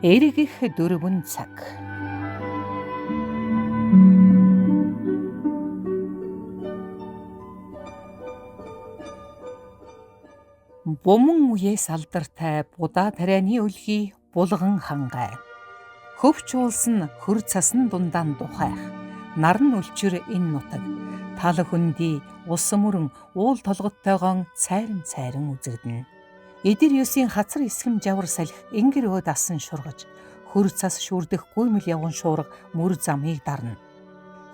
Эргэх дөрвөн цаг. Буман үеэс алдартай будаа тарианы өлгий булган хангай. Хөвч уулсан хөр цасан дундаан духайх. Наран үлчир энэ нутаг. Тал хөндөй ус мөрөн уул толготтойгон цайран үзэгдэнэ. Эдэр ёсийн хацар эсхэм жавар салхи ингэр өөд асан шургаж хөр цас шүрдэх гүймэл явган шуурга мөр замыг дарна.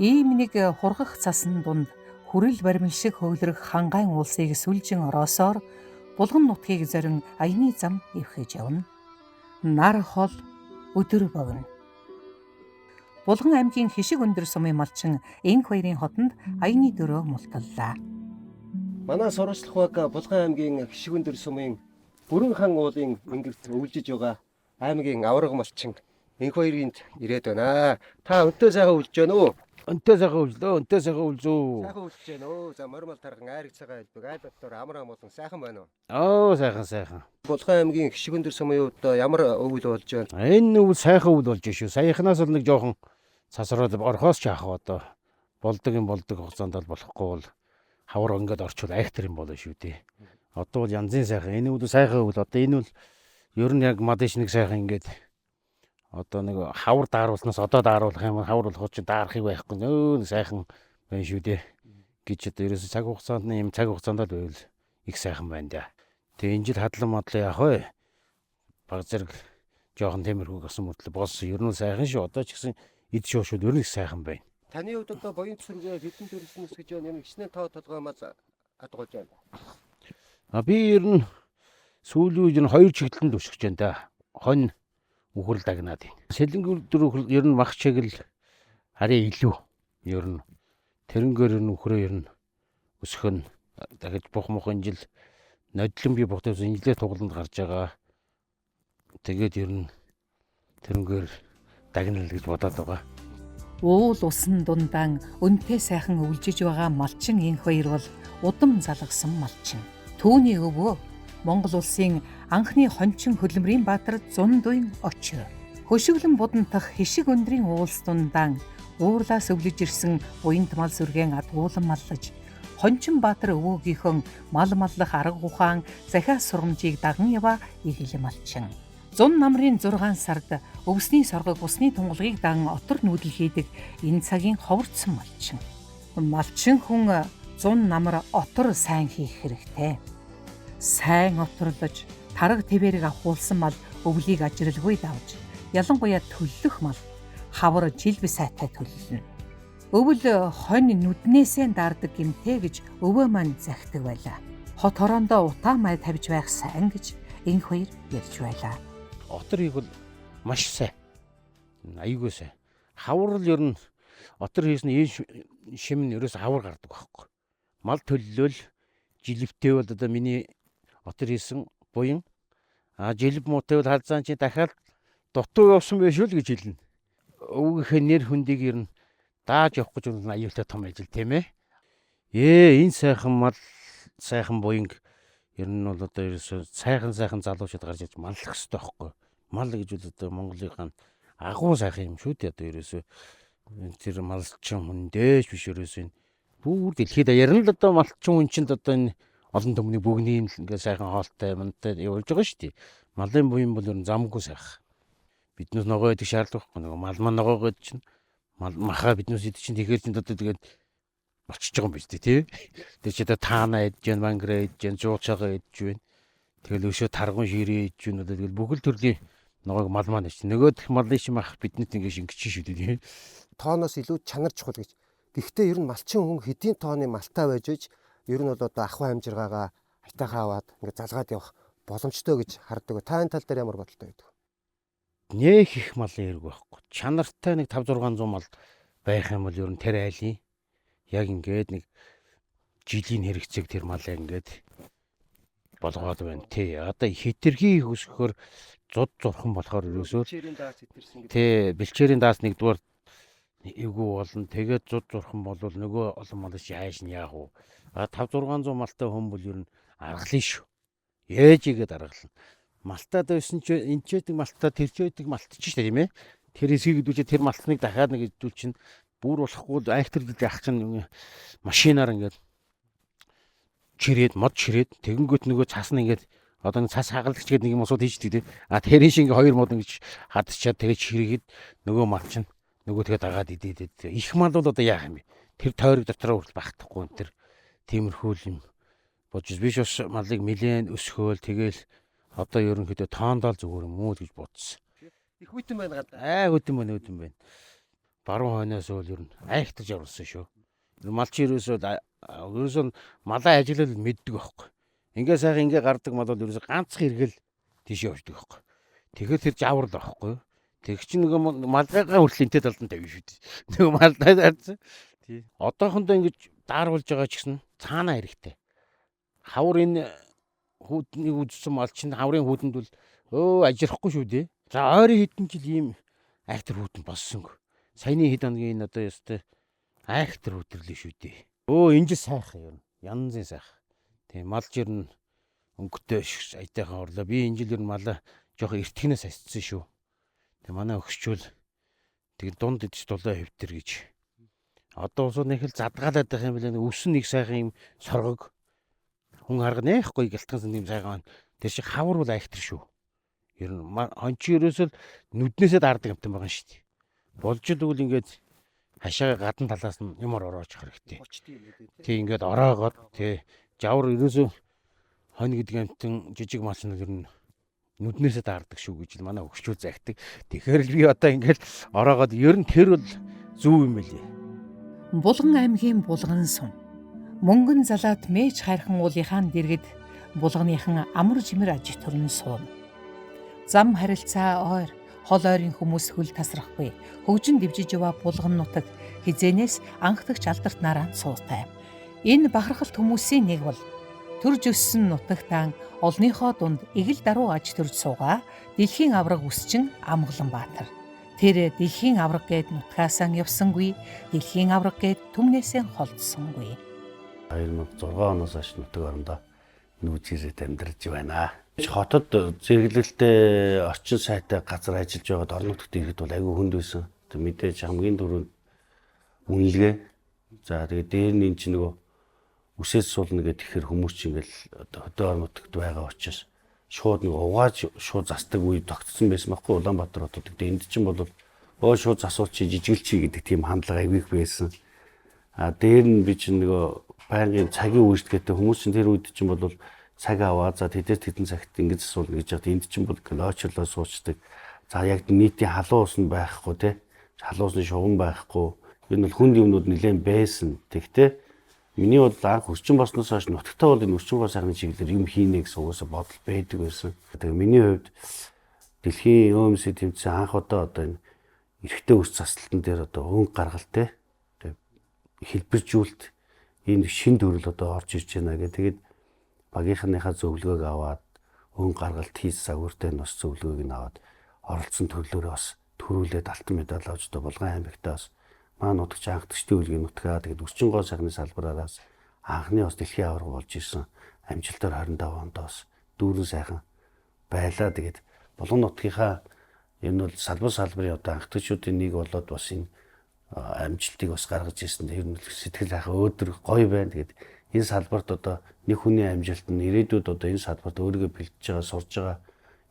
Ийм нэг хургах цасан дунд хүрэл баримл шиг хөглөрөх хангайн уулсыг сүлжин ороосоор булган нутгийг зорин аяны зам эвхэж явна. Нар хол өдөр богино. Булган аймгийн Хишиг өндөр сумын малчин энх баярын хотонд аяны дөрөө мулталлаа. Манай сурвалжлах баг Булган аймгийн Хишиг өндөр сумын Бүрэн хан уулын ингэрт өвлжиж байгаа аймгийн авраг малчин энх баярынд ирээд байна. Та өнтөө сайхан өвлж байна уу? Өнтөө сайхан өвлзөө. Сайхан өвлж байна уу? За мормол тархан айраг цагаа хэлбэг айл доктор амар болон сайхан байна уу? Сайхан. Булган аймгийн Хишиг өндөр сумын хувьд ямар өвөл болж байна? Энэ өвөл сайхан өвөл болж шүү. Саяхнаас л нэг жоохон цасраад орхоос ч яах одоо болдог хугацаанд бол болохгүй бол хавар ингээд орчвол айхтар юм болно шүү дээ. Одоо бол янзын сайхан. Энэ өвөл сайхан өвөл. Одоо энэ бол ер нь яг мадиш нэг сайхан ингээд одоо нэг хавар дааруулснаас одоо дааруулах юм хавар болох чинь даарахыг байхгүй нөө сайхан байна шүү дээ гэж одоо ерөөсө цаг хугацаанд нь юм цаг хугацаанд л байвал их сайхан байна да. Тэгээ энэ жил хадлан мадлаа яах вэ? Баг зэрэг жоохон темирхүү гасан мөртлөө болсон. Ер нь сайхан шүү. Одоо ч гэсэн эд шуушуд ер нь их сайхан байна. Таны хувьд одоо боён цэцэргээ хэдэн төрөлснөс гэж байна? Ямар хичнээн тоо толгоомоос адгуулж байна. Би ер нь сүүлийн үед нь хоёр чиглэлд өсөж байна да. Хонь үхрэл дагнаад. Сэлэнгэр дөр ер нь мах чиг л харин илүү. Ер нь тэрнгээр нь үхрээ ер нь өсөх нь дахиж бухмухын жил нодлон би бухтаас инжилээ тугаланд гарч байгаа. Тэгээд ер нь тэрнгээр дагнал гэж бодоод байгаа. Уул усан дундаан өнтэй сайхан өвлжиж байгаа малчин энх баяр бол удам залгасан малчин. Түүний өвөө Монгол улсын анхны хончин хөдөлмөрийн баатар Зундуйн очир. Хөшиглэн будантах Хишиг өндрийн уулс дундаан уурлаас өвлөж ирсэн буянт мал сүргэн адгуулан маллаж хончин баатар өвөөгийнхөн мал маллах арга ухаан захиас сургамжийг даган яваа игэл малчин. Зун намрын 6 сард өвсний соргог усны тунгалгийг дан отор нүүдэл хийдэг энэ цагийн ховорцсон малчин. Малчин хүн зун намар отор сайн хийх хэрэгтэй. Сайн оторлож тарга твэрийг ахуулсан мал өвлийг ажирлгүй давж ялангуяа төлөх мал хавар жилб сайтай төлөлнө. Өвөл хонь нүднээсээ даардаг гэмтэй гэж өвөө маань захидаг байлаа. Хот хороондоо утаа май тавьж байх сайн гэж энх баяр ярьж байлаа. Отор хийх бол маш сайн. Аюулгүй сайн. Хавар л ер нь отор хийсэн шим нь ерөөс хавар гардаг байхгүй. Мал төллөөл жилвтэй бол одоо миний отор хийсэн буян жилв муутай бол халзаан чи дахиад дутуу явсан байх шүү л гэж хэлнэ. Өвгийнхээ нэр хөндийг ер нь дааж явах гэж аюултай том ажил тийм ээ. Энэ сайхан мал сайхан буян ер нь бол одоо ерөөсөө сайхан залуучууд гарч иж маллах хэрэгтэй байхгүй. Мал гэж бол одоо Монголынхаа агуу сайхан юм шүү дээ. Одоо ерөөсөө тэр малчин хүндээш биш ерөөсөө бүр дэлхийд ярина л одоо малчин хүн чинь одоо энэ олон төмний бүгний ингээ сайхан хоолтой юмтай явуулж байгаа шүү дээ. Малын буян бол ер нь замгүй сайхан. Биднээс ногоо идэх шаардлагагүй. Нөгөө мал маань ногоогоо чинь махаа биднээс идэх чинь тэгэхээр чинь одоо тэгээд болчихж байгаа юм биш үү тий. Тэр чи одоо таана идж гэн манграа идж гэн жуучаага идж гэн. Тэгэл өшөө таргун ширээ идж гэн одоо тэгэл бүхэл төрлийн ногоог мал маань чинь нөгөөх малын шим ах биднэт ингээ шингэж шүү дээ тий. Тооноос илүү чанар чухал гэж. Гэхдээ ер нь малчин хүн хэдийн тооны малтай байж иж ер нь бол одоо ахуй амжиргаагаа айтайхаа аваад ингээ залгаад явах боломжтой гэж хардаг. Та энэ тал дээр ямар бодолтой байдаг? Нэх их малын хэрэг байхгүй. Чанартай нэг 500-600 мал байх юм бол ер нь тэр айлын яг ингээд нэг жилийн хэрэгцээг тэр мал ингээд болгоод байна тий. Одоо хэтэрхий хөсгөхөр зуд зурхан болохоор ерөөсөө тий бэлчээрийн даас нэгдүгээр эвгүй болно. Тэгээд зуд зурхан болвол нөгөө олон мал чи хайш нь яах вэ? 500-600 малтай хүн бол ер нь аргалын шүү. Ээжигээд аргална. Малтад байсан ч энэ ч байдаг малтаа тэр ч байдаг малт ч шүү дээ тийм ээ. Тэр эсгийг идүүлээ тэр малтныг дахиад нэг идүүл чинь бүр болохгүй айхтар ах чинь машинаар ингээд чирээд мод чирээд тэгэнгүүт нөгөө цас нь ингээд одоо цас хагалгач гэдэг нэг юм усууд хийждэг тийм. А тэрийн шиг ингээ хоёр мод ингэж хадчихад тэгээ чиргээд нөгөө мал чинь нөгөө тэгээ дагаад идээд их мал бол одоо яах юм бэ? Тэр тойрог дотроо хүртэл багтахгүй энэ тэр тиймэрхүү юм болж биш бас малыг нэлээд өсгөөл тэгэл одоо ерөнхийдөө тоондоол зүгээр юм уу гэж бодсон. Их үтэн байна гадаа. Үтэн байна. Баруун хойноос бол ер нь айхтаж явуулсан шүү. Малч ерөөсөө малаа ажиглал мэддэг байхгүй. Ингээ сайхан ингээ гардаг мал бол ерөөсөө ганцхан хэрэгэл тийш явждаг байхгүй. Тэгэхээр тэр жавар л байхгүй. Тэг чи нөгөө малгайгаа хүртэл энтэй талдан тавина шүү дээ. Нөгөө малдаа зарсан. Тий. Одоохондоо ингэж дааруулж байгаа ч гэсэн цаанаа хэрэгтэй. Хавар энэ хүүднийг үзсэн мал чинь хаврын хүүдэнд бол ажирахгүй шүү дээ. За ойрын хэдэн жил ийм айхтар хүүдэн боссонгүй. Саяны хэд хоногийн одоо ёстой айхтар хүүдрлээ шүү дээ. Энэ жил сайхан юм. Янзын сайхан. Тийм малж ер нь өнгөтэй аятайхан орлоо. Би энэ жил ер нь малаа жоохон эртхнээс асцсан шүү. Тэг манай өгсчүүл тэг дунд идэж дулаа хөвтер гэж. Одоо усууд нэг л задгаалаад байх юм билээ. Өсөн нэг сайхан юм соргог. Хүн харга нэхгүй гялтгансан юм сайхан. Тэр шиг хавар бол айхтар шүү. Ер нь хончи ерөөсөө нүднээсээ даардаг юмтай байгаа шүү дээ. Болж л үл ингээд хашаа гадна талаас нь юмар ороож хэрэгтэй. Тий ингээд ороогоод тий жавар ерөөсөө хонь гэдэг амтан жижиг малч нь ер нь нүднээсээ даардаг шүү гэж л манай өгчүүл загтдаг. Тэгэхээр л би одоо ингээд ороогоод ер нь тэр бол зөв юм байлээ. Булган аймгийн булган сум. Мөнгөн залаад мэж хайрхан уулынхаа дэргэд булганыхан амар жимэр аж төрн суун. Зам харилцаа ойр, хол ойрын хүмүүс хөл тасрахгүй. Хөгжин дэвжиж яваа булган нутаг хизэнээс анхдагч алдарт нараа суутай. Энэ бахархалт хүмүүсийн нэг бол төрж өссөн нутагтаа олныхоо дунд эгэл даруй аж төрж суугаа дэлхийн авраг үсчин Амгалан Баатар. Тэр дэлхийн авраг гээд нутгаасаа явсангүй, дэлхийн авраг гээд түмнээсээ холдсонгүй. 2006 оноос хойш нутаг орондоо нүүжирээд амьдарч байна. Хотод зэрэглэлтэй орчин сайтай газар ажиллаж байгаад орон нутагт ирэхэд бол айгүй хүнд байсан. Тэг мэдээж хамгийн түрүүнд үнэлгээ. За тэгээд дээр нь чинь нөгөө үсээс суулна гэдэг ихэр хүмүүс чинь ингээл одоо хөдөө орон нутагт байгаа учраас шууд нэг угааж шууд застдаг үе тогтсон байсан байхгүй Улаанбаатар хотод. Тэгээд энд чинь бол шууд засуулчи жижигэлчи гэдэг тийм хандлага айвих байсан. Дээр нь би чинь нөгөө байнгын цагийн үйлчлэгээтэй хүмүүс чинь тэр үед чинь бол цаг аваа за тэдэн цагт ингэж асуулна гэж яагаад энд чинь бол очрлоо суучдаг. За яг нийтийн халуун ус нь байхгүй те. Халуун усны шугам байхгүй. Энэ бол хүнд юмнууд нэлээд байсан. Тэгтээ миний бол анх өрчин болсноос хойш нутагтаа бол энэ өрчин гоо сайхны чиглэлээр юм хийнэ гэсэн угаасаа бодол байдаг байсан. Тэгээ миний хувьд дэлхийн ОМС тэмцээн анх одоо энэ эрэгтэй үс заслалтан дээр одоо өнгө гаргал те. Тэгээ хэлбэржүүлэлт энэ шин төрөл одоо орж ирж байна гэх. Тэгээд багийнхныхаа зөвлөгөөг аваад өнгө гаргалт хийс загвартай нас зөвлөгөөг нь аваад оролцсон төрлөөрөө бас төрүүлээд алтан медаль авч одоо Булган аймагтаа бас маань нутагч анхдагчдын үлгийн нутгаа тэгээд өрчин гоо сайхны салбараараас анхны бас дэлхийн аварга болж ирсэн амжилтаар 25 онд бас дүүрэн сайхан байлаа. Тэгээд Булган нутгийнхаа энэ бол салбарын одоо анхдагчдын нэг болоод бас энэ амжилтыг бас гаргаж ирсэн. Тэр нь сэтгэл хайхаа өөдөр гоё байна. Тэгээд энэ салбарт одоо нэг хүний амжилт нь ирээдүйд одоо энэ салбарт өөрийгөө бэлтэж байгаа, сурж байгаа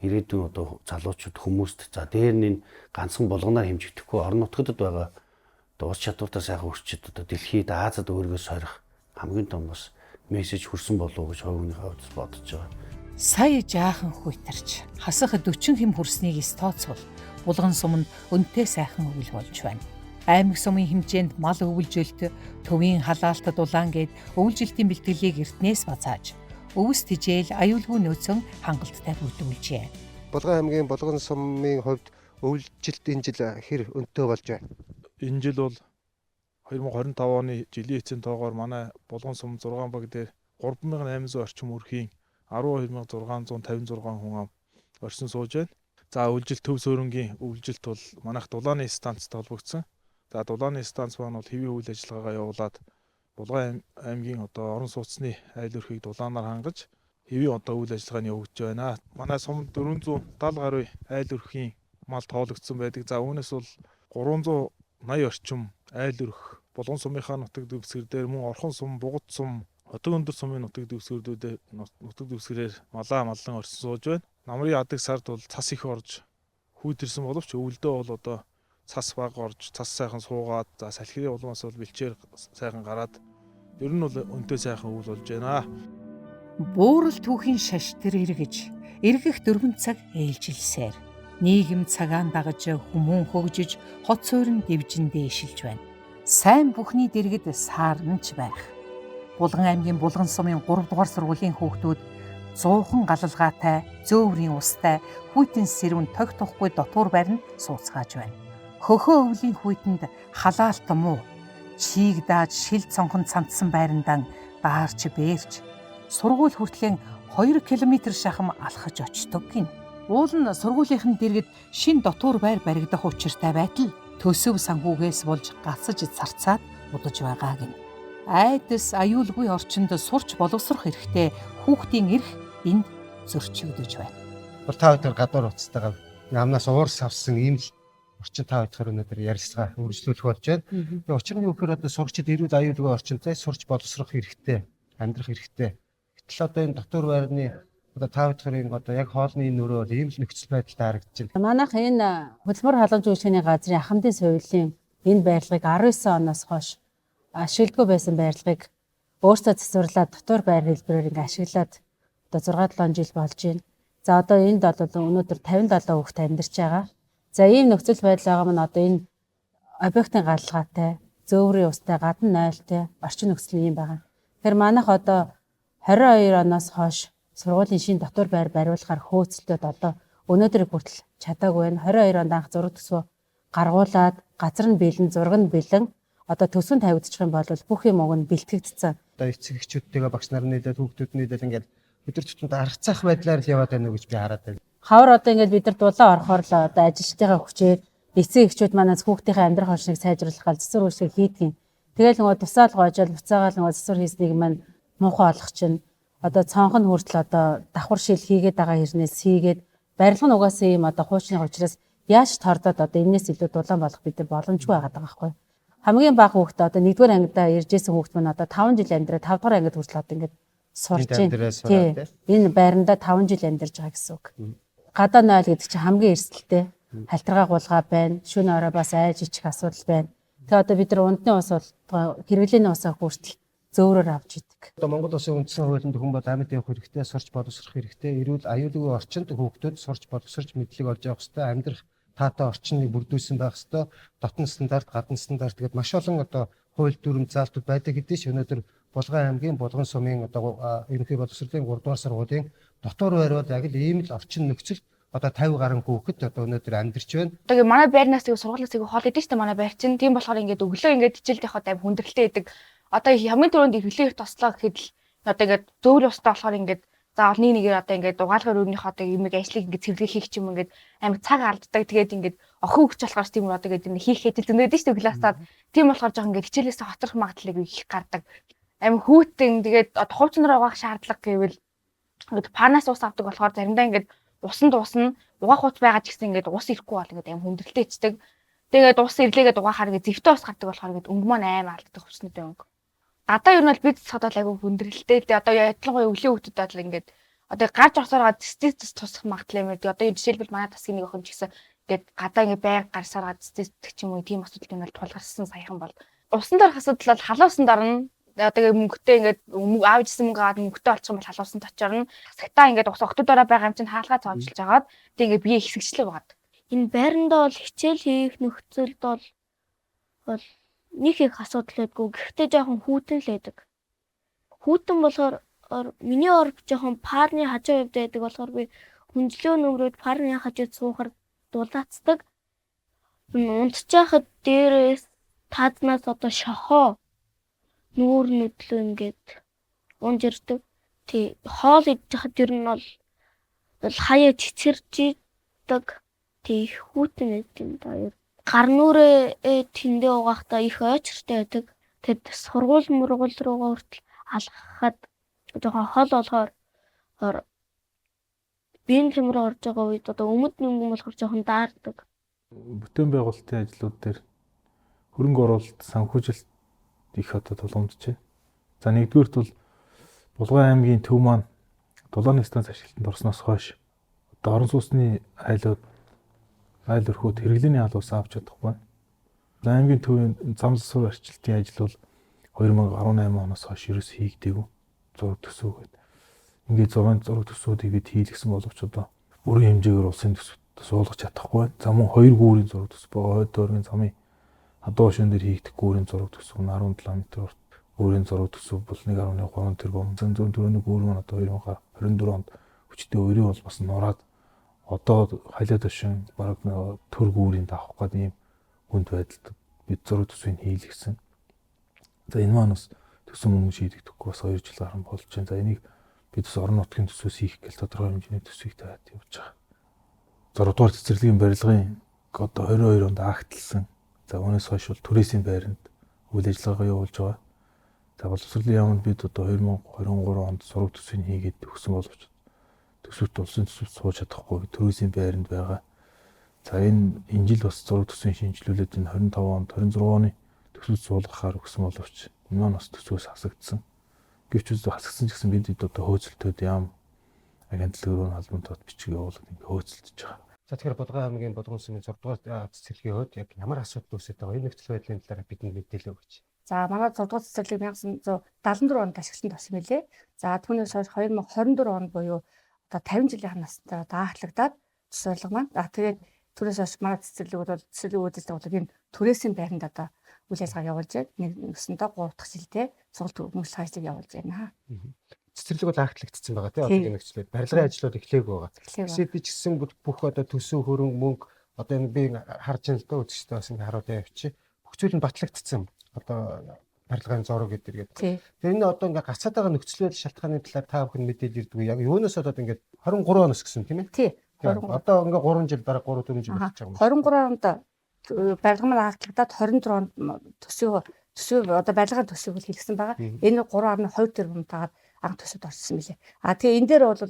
ирээдүйн одоо залуучууд хүмүүст за дээр нь ганцхан булганаар хэмжигдэхгүй орон нутгад байгаа ур чадвартай сайхан өрчид одоо дэлхийд Азад өөрийгөө сорих хамгийн том бас мессеж хүрсэн болов уу гэж хувийнхаа хувьд бодож байгаа. Сая жаахан хүйтэрч хасах 40 хэм хүрснийг тооцвол Булган сум нь өнтэй сайхан өвөл болж байна. Аймаг сумын хэмжээнд мал өвөлжөлт, төвийн халаалтад улаан гээд өвөлжилтийн бэлтгэлийг эртнээс бацааж, өвс тижээл аюулгүй нөөцөн хангалттай бүрдүүлжээ. Булган аймгийн Булган сумын хувьд өвөлжилт энэ жил хэр өнтэй болж байна? Энэ жил бол 2025 оны жилийн эцсийн тоогоор манай Булган сум 6 баг дээр 3800 орчим өрхийн 12656 хүн ам оршин сууж байна. За өвөлжилт төв суурингийн өвөлжилт бол манайх дулааны станцтай холбогдсон. За дулааны станц маань бол хэвийн үйл ажиллагаагаа явуулаад Булган аймгийн одоо орон сууцны айл өрхийг дулаанаар хангаж хэвийн одоо үйл ажиллагааны явагдаж байна. Манай сум 470 гаруй айл өрхийн мал тоологдсон байдаг. За үүнээс бол 380 орчим айл өрх Булган сумынхаа нутаг дэвсгэр дээр мөн Орхон сум, Бугад сум, Хотог өндөр сумын нутаг дэвсгэрээр маллан орсон сууж байна. Намрын адаг сард бол цас их орж хүйдэрсэн боловч өвөлдөө бол одоо цас баг орж, цас сайхан суугаад, за салхирын улмаас бол бэлчээр сайхан гараад ер нь бол өнтөө сайхан үйл болж байна. Буурал түүхийн шаш тэр эргэх 4 цаг ээлжилсээр нийгэм цагаан дагаж хүмүүн хөгжиж хот суурин дэвжин дээшилж байна. Сайн бүхний дэргэд саарнч байх. Булган аймгийн Булган сумын 3 дугаар сургуулийн хүүхдүүд 100хан галалгаатай, зөөврийн устай, хүйтэн сэрвэн тог тухгүй дотуур байранд сууцгааж байна. Хөхөө өвлийн хүйтэнд халаалт муу, чийг дааж шил цонхон цамцсан байрандаа даарч бээрч, сургууль хүртлийн 2 км шахам алхаж очдог гин. Уул нь сургуулийнхэн дэргэд шин дотуур байр баригдах учиртай байтал төсөв санхүүгээс болж гацаж царцаад удаж байгаа гин. Айдас аюулгүй орчинд сурч боловсрох хэрэгтэй хүүхдийн эрх энд зөрчигдөж байна. Бол та хоёр гадуур уцтайгаа амнаас уурс авсан ийм л орчин та хоёроор өнөөдөр ярилцлага үргэлжлүүлэх болж байна. Тэгээ учир нь юу гэхээр одоо сурагчид эрүүл аюулгүй орчинтай сурч боловсрох хэрэгтэй, амьдрах хэрэгтэй. Гэтэл одоо энэ дотор байрны одоо та хоёрын одоо яг хоолны нөрөө ийм л нөхцөл байдалтай харагдаж байна. Манайх энэ хөдөлмөр халамж үйлчилгээний газрын ахмадын соёлын энэ байрлагыг 19 оноос хойш ашигладаг байсан байрлагыг өөрсдөө засварлаад дотор байр хэлбэрээр ингээ ашиглаад одоо 6-7 жил болж байна. За одоо энд бол өнөөдөр 57 хүүхэд амьдарч байгаа. За ийм нөхцөл байдал байгаа мань одоо энэ объектын галалгаатай, зөөврийн устай, гадна нойлтой орчин нөхцөл юм байгаа. Тэгэхээр манайх одоо 22 оноос хойш сургуулийн шин дотор байр бариулахаар хөөцөлтөд одоо өнөөдөр хүртэл чадаагүй байна. 22 онд анх зураг төсвөө гаргуулад газар нь бэлэн, зураг нь бэлэн одоо төсвөн тавигдчих юм бол бүх юм уг нь бэлтгэгдсэн. Одоо эцэг эхчүүдтэйгээ багш нар нийлээд хүүхдүүд нийлээд ингээд өдөр тутмын аргацах байдлаар л яваад байна уу гэж би хараад байна. Хавар одоо ингээд бид нар дулаан орохоор л одоо ажилчдынхаа хүчээр эцэг эхчүүд манаас хүүхдийнхээ амьдрах орчныг сайжруулах гал засвар үйлчлэг хийдэг. Тэгэл нөгөө тусаал гоожол буцаагаал нөгөө засвар хийснийг маань муухай олох чинь одоо цонхон хүртэл одоо давхар шил хийгээд байгаа хэрнээс хийгээд барилга нь угаасаа ийм одоо хуучны учраас яаж тордоод одоо энэс илүү дулаан болох бид нар боломжгүй байгаа байхгүй. Хамгийн бага хүүхдээ одоо 1-р ангидаа иржсэн хүүхд маань одоо 5 жил амьдраад 5-р ангид хүртэл одоо ингээд сурж байна. Энэ байранда 5 жил амьдарч байгаа гэсэн үг. Гадаа нойл гэдэг чинь хамгийн эрсдэлтэй. Халтаргаа гулгаа байна. Шөнө орой бас айж ичих асуудал байна. Тэгээ одоо бид нар ундны ус бол хэрэглээний усаа хүртэл зөөврөөр авч идэг. Одоо Монгол Улсын үндсэн хуулинд хүн бол амьд явах хэрэгтэй, сурч боловсрох хэрэгтэй, эрүүл аюулгүй орчинд хүүхдүүд сурч боловсрч мэдлэг олж явах хэрэгтэй, амьдрах таатай орчныг бүрдүүлсэн байх хэрэгтэй. Дотн стандарт, гадна стандарт гэдэг маш олон одоо хууль дүрм заалтууд байдаг хэдий ч өнөөдөр Булган аймгийн Булган сумын одоо ерөнхий боловсролын 3 дугаар сургуулийн дотор байр бол яг л ийм л орчин нөхцөл одоо 50 гаруй хүүхэд одоо өнөөдөр амьдарч байна. Одоо манай байрнаас тэгээ сургуулиас тэгээ хоол идэж штэ манай байр чинь. Тийм болохоор ингээд өглөө ингээд хичээлд явахад аим хүндрэлтэй байдаг. Одоо хамгийн түрүүнд хөлийн их тослоо гэхэд л одоо ингээд зөөврийн устаа болохоор ингээд заавал нэгээр одоо ингээд дугаалгаар өрнөх одоо юмэг ажлыг ингээд цэвэрлэх хийх юм ингээд аим цаг алддаг. Тэгээд ингээд охин хөвч болохоор тийм одоо ингээд хийхэд зөндөөд штэ классаад. Тийм болохоор жоох ингээд хичээлээс хоцрох магадлалыг их гардаг. Аим хүүтэн тэгээд одоо хувцнаар угаах шаардлага гэвэл ингээд панаас ус авдаг болохоор заримдаа ингээд усанд уусна угаах ус байгаа ч гэсэн ингээд ус ирэхгүй бол ингээд аим хүндрэлтэй ичдэг. Тэгээд ус ирлээгээд угаахаар ингээд зэвтэй ус гардаг болохоор ингээд өнгө маань аим алддаг хувцснытай өнгө. Гадаа ер нь бол бид цадвал айгүй хүндрэлтэй. Тэгээд одоо ялангуяа өвлийн хүүхдүүд бол ингээд одоо гарч орсоор цэцэс тусах магадлал юм ээ. Одоо энэ жишээлбэл манай тасгийн нэг охин ч гэсэн ингээд гадаа ингээд байг гарсаар цэцэсдэг ч юм уу тийм асуудал юм бол тулгарсан саяхан бол. Усан дорох асуудал бол халуусан дорно. Одоо мөнгөтэй ингээд аав ижсэн мөнгө аваад мөнгөтэй болчих юм бол халуусанд очорно. Сагтаа ингээд ус октодороо байгаа юм чинь хаалгаа цоожлж агаад тэг ингээд бие хэсэгчлээ байгаад. Энэ байранда бол хичээл хийх нөхцөлд бол нэг их асуудал байдгүй. Гэхдээ жоохон хүүтэн л байдаг. Хүүтэн болохоор миний орб жоохон парны хажуу хувьд байдаг болохоор би хүнжлөө нүрээд парны хажууд суухаар дулаацдаг. Унтчихад дээрээс тааднаас одоо шохоо нүүр нүдлөө ингээд унж ирдэг. Тий хоол идэж хад ер нь бол хаяа цэцэрж идэг. Тий хүүтэн байдаг юм даа. Гар нүрээ тэндээ угаахдаа их ойчртой байдаг. Тэгэд сургууль мургуул руугаа хүртэл алхахад жоохон хол болохоор биеийн хямруу орж байгаа үед одоо өмд мөнгөн болохоор жоохон даардаг. Бүтээн байгуулалтын ажлууд дээр хөрөнгө оруулалт, санхүүжилт их одоо тулгамджээ. За нэгдүгээрт бол Булган аймгийн төв маань дулааны станц ашиглалтанд орсноос хойш одоо орон сууцны айл өрхөд хэрэглээний алуус авч чадахгүй. Аймгийн төвийн зам засвар арчилтын ажил бол 2018 оноос хойш ерөөс хийгдээгүй. Зураг төсөв гэдэг. Ингээд зураг төсвүүдийг бид хийлгсэн боловч одоо бүрэн хэмжээгээр улсын төсөвт суулгах чадахгүй. За мөн 2 гүүрийн зураг төсөв байгаа. Хойд дөрвийн замын хадуу шин дээр хийгдэх гүүрийн зураг төсөв нь 17 м урт. Гүүрийн зураг төсөв бол 1.3 тэрбум. Зүүн төрөний гүүр маань одоо 2024 онд хүчтэй өрөө бол бас нураад одоо халиад өшин бараг төр гүүрийн давах гэдэг ийм хүнд байдалд бид зураг төсвийг хийлгсэн. За энэ маань бас төсөв мөнгө шийдэгдэхгүй бас 2 жил гарсан болж байна. За энийг бид бас орон нутгийн төсвөөс хийх гэл тодорхой хэмжээний төсвийг тавиад явж байгаа. 6 дугаар цэцэрлэгийн барилгын одоо 22 онд агтлсан. За үүнээс хойш бол түрээсийн байранд үйл ажиллагаа явуулж байгаа. За боловсролын яамд бид одоо 2023 онд зураг төсвийг хийгээд төгсөн боловч төсөвт улсын төсөвт сууж чадахгүй түрээсийн байранд байгаа. За энэ жил бас зураг төсвийн шинжилүүлээд энэ 25 онд 26 оны төсөвт суулгахаар өгсөн боловч энэ маань бас төсвөөс хасагдсан. Гэвч хасагдсан ч гэсэн бид одоо хөөцөлтөд яам агентлагын албантууд бичиг явуулаад ингээ хөөцөлдөж байгаа. За тэгэхээр Булган аймгийн Булган сумын 6 дугаар цэцэрлэгийн хувьд яг ямар асуудал үүсэж байгаа энэ нөхцөл байдлын талаар бидэнд мэдээлэл өгөөч. За манай 6 дугаар цэцэрлэг 1974 онд ашиглалтанд орсон мөлий. За түүнээс хойш 2024 онд буюу одоо 50 жилийн настай даахлагдаад цэцэрлэг маань. Тэгээд түрээс хойш манай цэцэрлэгүүд бол цэцэрлэг үйлдвэрлэлийн түрээсийн байранд одоо үйл ажиллагаа явуулж байна. Нэгсэндээ 3 дахь жилдээ сургалт хөгжмөл хажиг явуулж байна. Цэцэрлэг бол агтлагдсан байгаа тийм одоо энэ нөхцөлөд барилгын ажлууд эхлэегүй байгаа. Гэвч би ч гэсэн бүх одоо төсөв хөрөнгө мөнгө одоо энэ би харж байна л да үзэгчтэй бас ингэ харуулъя явчих. Бүх зүйл нь батлагдсан. Одоо барилгын зураг гэдэг. Тэгээ энэ одоо ингээ гацаад байгаа нөхцөл байдал шалтгааны талаар та бүхэн мэдээлж ирдэг. Яг юунаас болоод ингээ 23 оноос гэсэн тийм ээ. Тий. Одоо ингээ 3 жил бараг 3 4 жил болж байгаа юм. 23 онд барилга маань агтлагдаад 24 онд төсөв одоо барилгын төсөвийг хийлгсэн байгаа. Энэ 3.2 тэрбумтайгаар анх төсөвд орсон мөлий. Тэгээ энэ дээр бол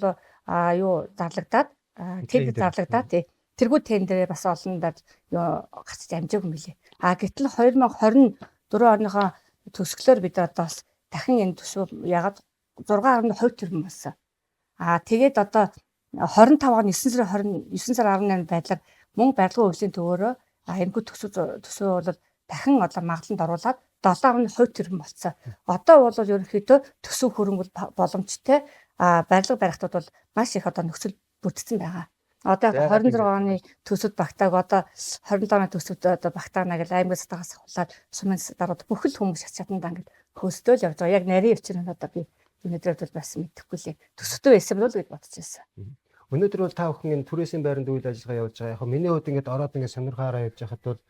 юу зарлагдаад тендер зарлагдаад тэргүү тендерээ бас олондоо гарч амжаагүй мөлий. Гэтэл 2024 оныхоо төсөглөөр бид одоо бас дахин энэ төсөв ягаад 6.2 тэрбум болсон. Тэгээд одоо 25 оны 9 сар 18 байдлаар мөн барилгын хөгжлийн төвөөрөө энэхүү төсөв бол дахин одоо магадлалд оруулаад 7.2 тэрбум болцсон. Одоо бол ерөнхийдөө төсөв хөрөнгө боломжтой барилга барихтууд бол маш их одоо нөхцөл бүрдсэн байгаа. Одоо 26 оны төсөвд багтааг одоо 27 оны төсөвд одоо багтаана гэж аймагаас тагаас хулаад сумын дарууд бүх л хүмүүс чадсаатандаа ингэж хөөсдөөл явж байгаа. Яг нарийн өвчин одоо би өнөөдөр бол бас мэдэхгүй лээ. Төсөвтэй байсан бол гэж бодож байсан. Өнөөдөр бол та бүхэн энэ түрээсийн байранд үйл ажиллагаа явуулж байгаа. Яг миний хувьд ингээд ороод ингээд сонирхаараа явж байхад бол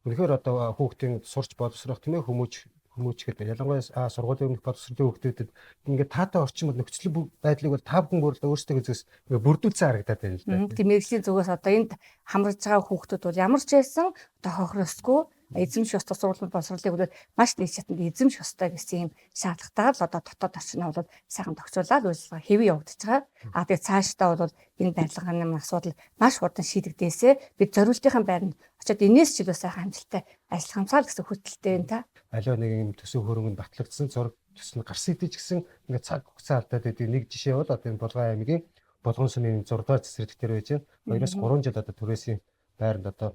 үнэхээр одоо хүүхдийн сурч боловсрох тийм ээ хүмүүж гэдэг. Ялангуяа сургуулийн өмнөх боловсролын хүүхдүүдэд ингээд таатай орчин бол нөхцөл байдлыг бол та бүхэн бүр өөрсдөө зүгээс бүрдүүлсэн харагдаад байна л да. Тийм мэрэгжлийн зүгээс одоо энд хамраж байгаа хүүхдүүд бол ямар ч байсан одоо хохиросгүй эзэмших ёстой сургуулийн боловсролын хүүхдүүд маш дээд шатнд эзэмших ёстой гэсэн юм шаардлагатайгаар л одоо дотоод орчноо бол сайхан тохицуулаад үйлчлэгээ хэвэн явагдаж байгаа. Тэгээд цаашдаа бол энэ барилгын асуудал маш хурдан шийдэгдээсээ бид зориултын байранд очиод энэс ч илүү сайхан амжилттай ажиллах юмсаа л гэсэн хүсэлттэй байна та. Аливаа нэг юм төсөв хөрөнгөнд батлагдсан зураг төсөл гарсан идэж гисэн ингээд цаг хугацаа алдаад байдаг. Нэг жишээ бол одоо энэ Булган аймгийн Булган сумын 6 дугаар цэцэрлэг дээр байж байна. 2-3 жил одоо түрээсийн байранд одоо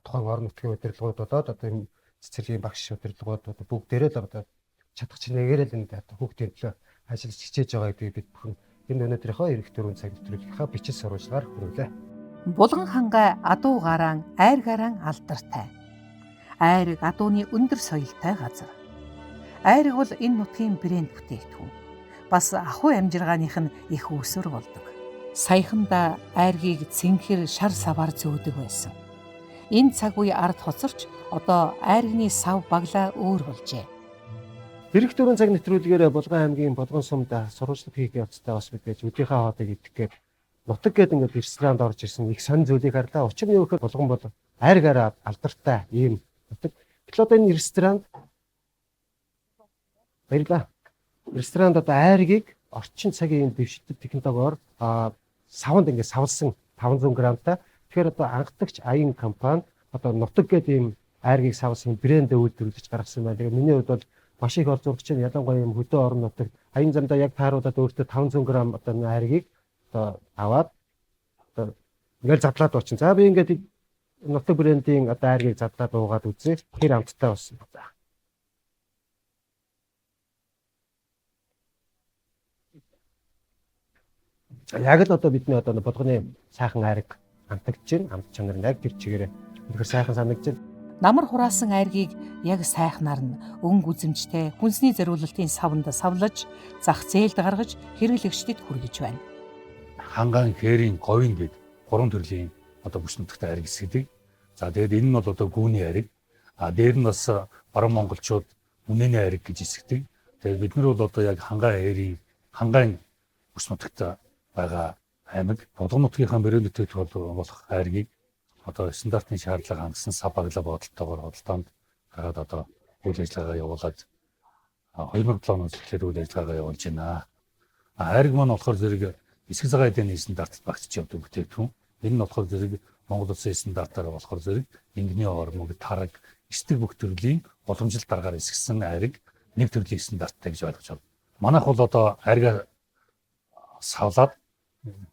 тухайн орон нутгийн удирдлагууд болоод одоо энэ цэцэрлэгийн багш удирдлагууд одоо бүгдээрээ л одоо чадах чинь нэгээрээ л энэ хүүхдийн төлөө ажиллаж хичээж байгаа гэдгийг бид бүхэн энэ өнөөдрийнхөө эрх төрийн цаг нэвтрүүлгийнхаа бичил сурвалжгаар хүргэлээ. Булган хангай адуу гараан айр гараан алдартай. Айрыг адууны өндөр соёлтой газар. Айрыг бол энэ нутгийн брэнд бүтээгдэхүүн. Бас ахуй амжиргааных нь их үүсвэр болдог. Саяхандаа айргийг цэнхэр шар саваар зөөдөг байсан. Энэ цаг үе ард хоцорч одоо айргны сав баглаа өөр болжээ. Эрх төрийн цаг нэвтрүүлгээр Булган аймгийн Булган сумд сурвалжлага хийх явцдаа бас бид өдийнхээ хоодыг идэх гээд нутаг гээд ингээд ресторанд орж ирсэн их сонь зүйлийг харлаа. Учир нь юу гэхээр Булган бол айр гараа алдартай ийм нутаг. Тэгэхээр одоо энэ ресторанд баярлаа. Ресторанд одоо айргийг орчин цагийн дэвшилтэд технологиор савнд ингээд савлсан 500 грамтай. Тэгэхээр одоо анхдагч аян компани одоо нутаг гэдэг ийм айргийг савлсан брэнд үйлдвэрлэж гаргасан байна. Тэгээ миний хувьд бол маш их олзуурч чинь ялангуяа юм хөдөө орон нутагт аян замдаа яг тааруулаад өөртөө 500 г одоо айргийг одоо аваад одоо ингээл задлаад очин. За би ингээд нутаг брендийн одоо айргийг задлаад уугаад үзье. Тэр амттай болсон. За яг л одоо бидний одоо болгоны сайхан айрыг амтагч чинь амт чанар нь яг тэр чигээр үнэхээр сайхан санагдаж байна. Намар хураасан айргийг яг сайхнаар нь өнгө үзэмжтэй хүнсний зориулалтын савнд савлаж зах зээлд гаргаж хэрэглэгчдэд хүргэж байна. Хангаан хээрийн говийн гээд 3 төрлийн одоо бүс нутагтай айрыг эсгэдэг. За тэгээд энэ нь бол одоо гүүний айрыг. Дээр нь бас баруун монголчууд үнэний айрыг гэж эсгэдэг. Тэгээд бид нар бол одоо яг хангаан бүс нутагтай байгаа аймаг болгон нутгийнхаа бэрэн нутагт болох айргийг одоо стандартын шаардлага хангасан сав баглаа бодолтойгоор худалдаанд гаргаад одоо үйл ажиллагаа явуулаад 2007 оноос эхлээд үйл ажиллагаагаа явуулж байна. Айрыг маань болохоор зэрэг эсэг цагаан эдийн стандартад багтж явдаг бүтээгдэхүүн. Энэ нь болохоор зэрэг Монгол Улсын стандартаар болохоор зэрэг ингэний ормог, тараг, эсдэг бүх төрлийн боломжит дараагаар эсгсэн айрыг нэг төрлийн стандарттай гэж ойлгож байна. Манайх бол одоо айргаа савлаад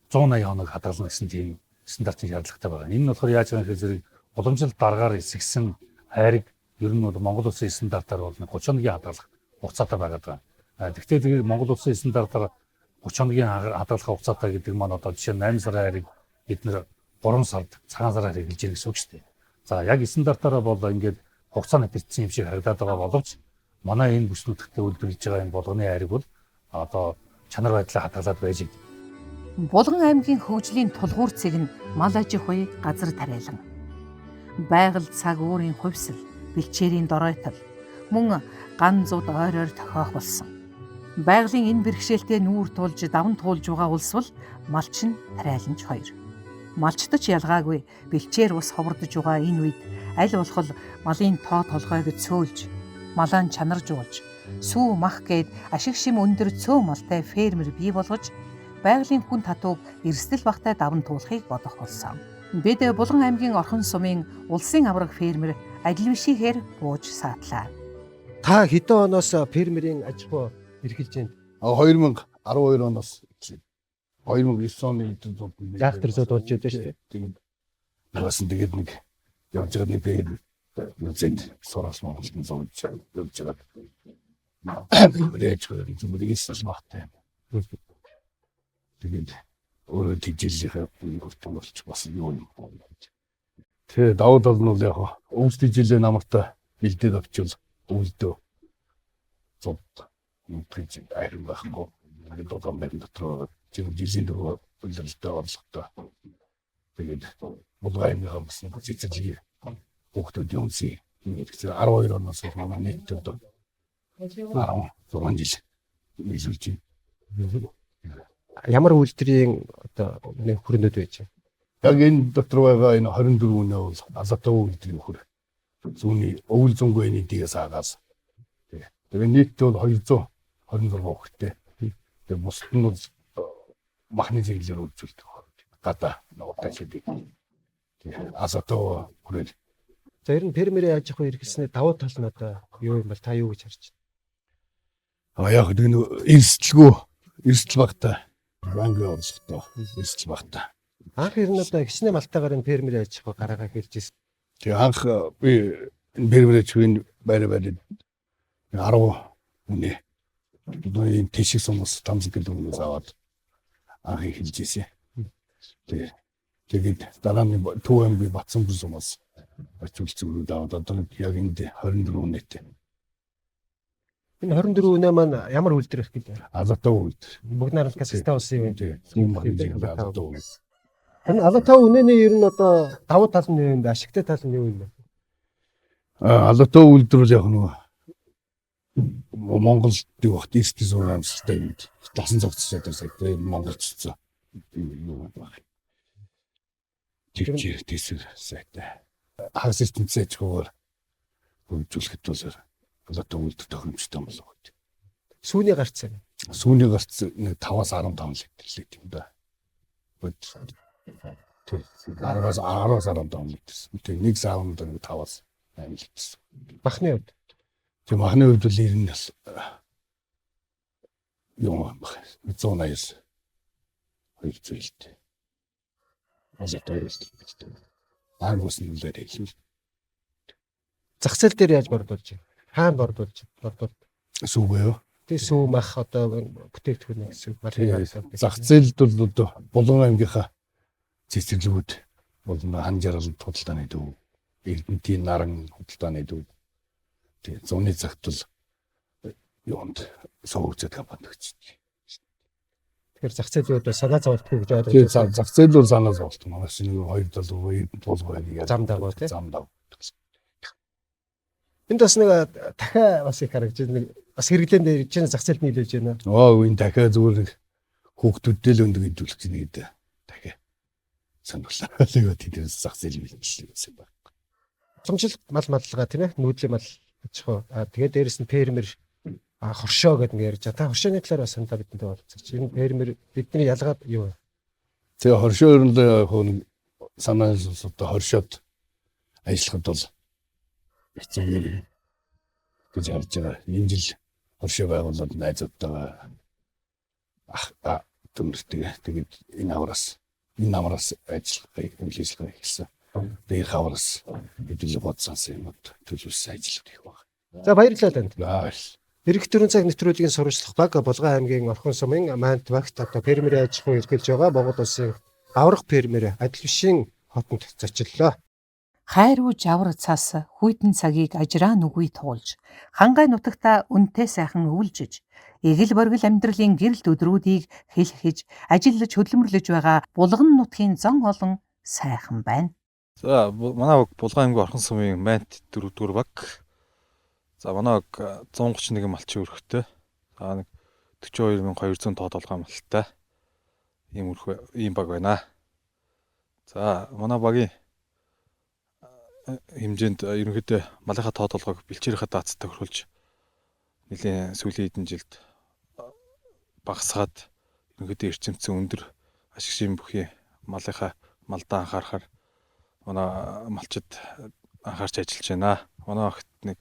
180 хоног хадгална гэсэн тийм стандартын шаардлагатай байгаа. Энэ нь болохоор яаж байгаа гэхээр зэрэг уламжлалт дараагаар эсгсэн айрыг ер нь бол Монгол Улсын стандартаар бол 30 хоногийн хадгалах хугацаатай байгаад байгаа. Гэхдээ тэгээд Монгол Улсын стандартаар 30 хоногийн хадгалах хугацаатай гэдэг маань одоо жишээ нь 8 сарын айрыг бид нэр 3 сард цагаан сараар хэрэглэж байгаа гэсэн үг шүү дээ. За яг стандартаараа бол ингээд хугацаа нэвтэрсэн юм шиг харагдаад байгаа боловч манай энэ бүс нутагт үйлдвэрлэж байгаа энэ болгоны айрыг бол одоо чанар байдлаа хадгалаад байж байгаа. Булган аймгийн хөгжлийн тулгуурцыг нь мал аж ахуй газар тариалан байгаль цаг уурын хувьсэл бэлчээрийн доройтол мөн ган зууд ойр тохиох болсон. Байгалийн энэ бэрхшээлтэй нүүр тулж даван туулж байгаа улс бол малч нь тариаланч хоёр. Малчдаж ялгаагүй бэлчээр ус ховордож байгаа энэ үед аль болох малын тоо толгойг цөөлж, малаан чанаржуулж, сүү мах гээд ашиг шим өндөр цөө малтай фермер бий болгож байгалийн хүн татууг эрсдэл багтай даван туулахыг бодох болсон. Бид Булган аймгийн Орхон сумын улсын авраг фермер Адилвишихээр бууж саатлаа. Та хэдэн оноос фермерийн аж ахуй эрхэлж байна? 2012 оноос 2009 оны эдүүд Яах тэр зууд болж байдаг шүү дээ. Тэгээд бас тэгээд нэг явж байгаа нэг фермер үзээд сураас Монголын зовж явж байгаа. Мэдээж зүмрээс багтай. Тэгээд өөрөө тийжлийнхээ хүртэн болч бас юу юм. Тэгээ давуу тал нь бол яг өвс тийжлээ намартай бэлдээд авчвал өвлдөө зод нэгтгэж айрын байхгүй. Тэгээд додон байн дотор жилийн дөрөв үйлдэлтэй орлоготой. Тэгээд Булганы хамс нэг цэцэрлэг хүүхдүүд юмсий. Ингээд 12 оноос манай нийтдээ 16 жил нийлүүлж байна. Ямар үйлдвэрийн одоо нэг хүрнүүд байж байна? Яг энэ дотор байгаа энэ 24 үнэ бол азатаа үйлдвэрийн хөр. Зүүнний өвөл зөнгөө нийтээс агаас. Тэгээ нийтдээ бол 226 хүүхэдтэй. Тэгээ бусд нь бол махны зэрэглэлээр үйлдвэрлэдэг. Гадаа ноготой шидэг. Тэгээ азатаа хүрэл. За ер нь фермерийн аж ахуй эрхэлснээр давуу тал нь одоо юу юм бол та юу гэж харж байна? Яг нэг эрсдэл багтай. Банкны орлоготой эрсдэл багтай. Анх ер нь одоо хичнээн малтайгаар энэ фермерийн аж ахуй гараагаа хэлж ирсэн. Тэгээ анх би энэ фермерийн чиглэлийн байраад 10 үнэ. Бидний тэшиг сумс тамсаг гэлээ үнээс аваад анх хэлж ирсэн. Тэгээд дараа нь Төв аймгийн Батсан бүс сумс очилж зүрүүд аваад одоо яг энд 24 үнэтэй. Энэ 24 үнэ маань ямар үйлдвэр их гэдэг? Азатаа үйлдвэр. Бүгнаар кастай болсон юм. Тийм байна. Азатаа үйлдвэр. Энэ азатаа үнэний ер нь одоо давуу тал нь юу юм бэ? Ашигтай тал нь юу юм бэ? Азатаа үйлдвэр яг нөгөө Монголд багт эрсдэл зураг амсгалтай юм. Дасан зогцож байдаг сайтай Монголчцсан. Юу байна? Тэвчээр тэсэр сайтай. Хагас эрдэнэтэй чигээр хөгжүүлэхэд бол азатаа үйлдвэр тохиромжтой болов уу? Сүүний гарцсан. Сүүний гарц нэг 5-15 литр л юм да. Тэг 10-15 литр. Тэг нэг саунд 5-8 литр. Махны хувьд. Тэг махны хувьд л ер нь бас юм баг. 180-аас 200 литр. Ангус нүүлээр хэлвэл Зах зээл дээр яаж борлуулж байна? Хаана борлуулж бодвол сүүгээ юу? тий сүү мах одоо бүтээгдэхүүн гэсэн Зах зээлд бол одоо Булган аймгийнхаа цэцэрлэгүүд бол хан жаргал худалдааны төв, Эрдэнтийн наран худалдааны төв. Тэгээ зуны цагт бол юунд суу үзэд компани гэж. Тэгэхээр зах зээлүүд санаа зовлтгүй гэж ойлгож Тэгээ зах зээл бол санаа зовлт. Манайс нэг 2 доллар яг зам дагуу тий. зам дав. Энд бас нэг дахиад бас их харагдаж байна. Бас хэрэглэн дээр чинь зах зээлд нийлүүлж байна. Үн дахиад зүгээр хүүхдүүдтэй л өндөг идүүлэх чинь гэдэг. Дахиад сонголоо. Тэгээд зах зээл бэлтгэл гэсэн байна. Уламжлалт мал маллага тийм ээ нүүдлийн мал гэж хоо. Тэгээд дээрэс нь фермер хоршоо гэдэг нь ярьж байгаа. Та хоршооны талаар бас санаа бидэнтэй болцооч. Энэ фермер бидний ялгаад юу вэ? Тэгээ хоршоо өрөндөө санаа одоо хоршоод ажиллахад бол хэцүү гэж харж байгаа. Энэ жил хоршоо байгууллагад найзуудтайгаа төмөртэй. Тэгээд энэ намраас ажиллахыг хэмжээслэхийг хэлсэн. Тэгээд хавраас хэдүүлээ бодсон юмуд төлөвлөсөн ажил их байна. За баярлалаа танд. Баярлалаа. Ирэх 4 цаг нэвтрүүлгийн сурвалжлах баг Булган аймгийн Орхон сумын Мант багт одоо фермерийн аж ахуйн эрхэлж байгаа Монгол улсын аврах фермер Адил бишийн хотод зочлоо. Хайруу жавар цас хүйтэн цагийг ажраа нүгүй туулж, хангай нутагта үнтэй сайхан өвлжиж, эгэл боргил амьдралын гэрэлт өдрүүдийг хэлхэж, ажиллаж хөдөлмөрлөж байгаа Булган нутгийн зон олон сайхан байна. За манай Булган аймгийн Орхон сумын Мант 4-р баг. За манай 131 малчин өрхтэй. За нэг 42200 тоо толгой малтай. Ийм баг байна. За манай багийн хэмжээнд ерөнхийдөө малынхаа тоо толгойг бэлчээрийнхаа даацтай хөрвүүлж нэлийн сүүлийн хэдэн жилд багасгаад ерөнхийдөө эрчимцэн өндөр ашигшийн бүхий малынхаа малдаа анхаарахаар манай малчид анхаарч ажиллаж байна. Манай огт нэг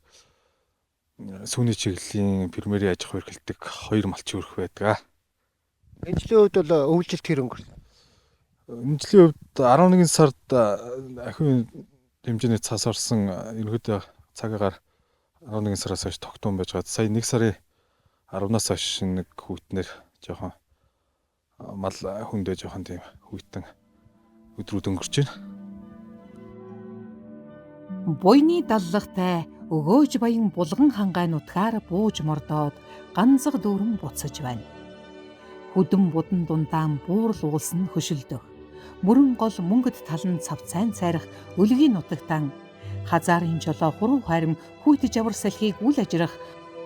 сүүний чиглэлийн фермерийн аж ахуй эрхэлдэг 2 малчин өрх байдаг. Энэ жилийн хувьд бол өвлжилт хэр өнгөрсөн? Энэ жилийн хувьд 11 сард ахын хэмжээний цас орсон ерөнхийдөө цагаагаар 11 сараас хойш тогтун байж гад сая 1 сарын 10-наас хойш нэг хүүтнэр жоохон мал хүндээ жоохон тийм хүүтэн өдрүүд өнгөрч байна. Буйны даллагтай өгөөж баян Булган хангай нутгаар бууж мордоод ганцаг дүүрэн буцаж байна. Хүдэн будан дундаан буурал уулсан хөшөлдөх. Мөрөн гол мөнгөд талан цавцайн цайрах өлгийн нутагтан хазаарын жолоо хуруу харим хүйтэж авар салхийг үл ажрах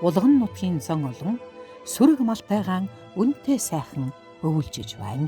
Булган нутгийн зон олон сүрэг малтайгаан үнтэй сайхан өвлжиж байна.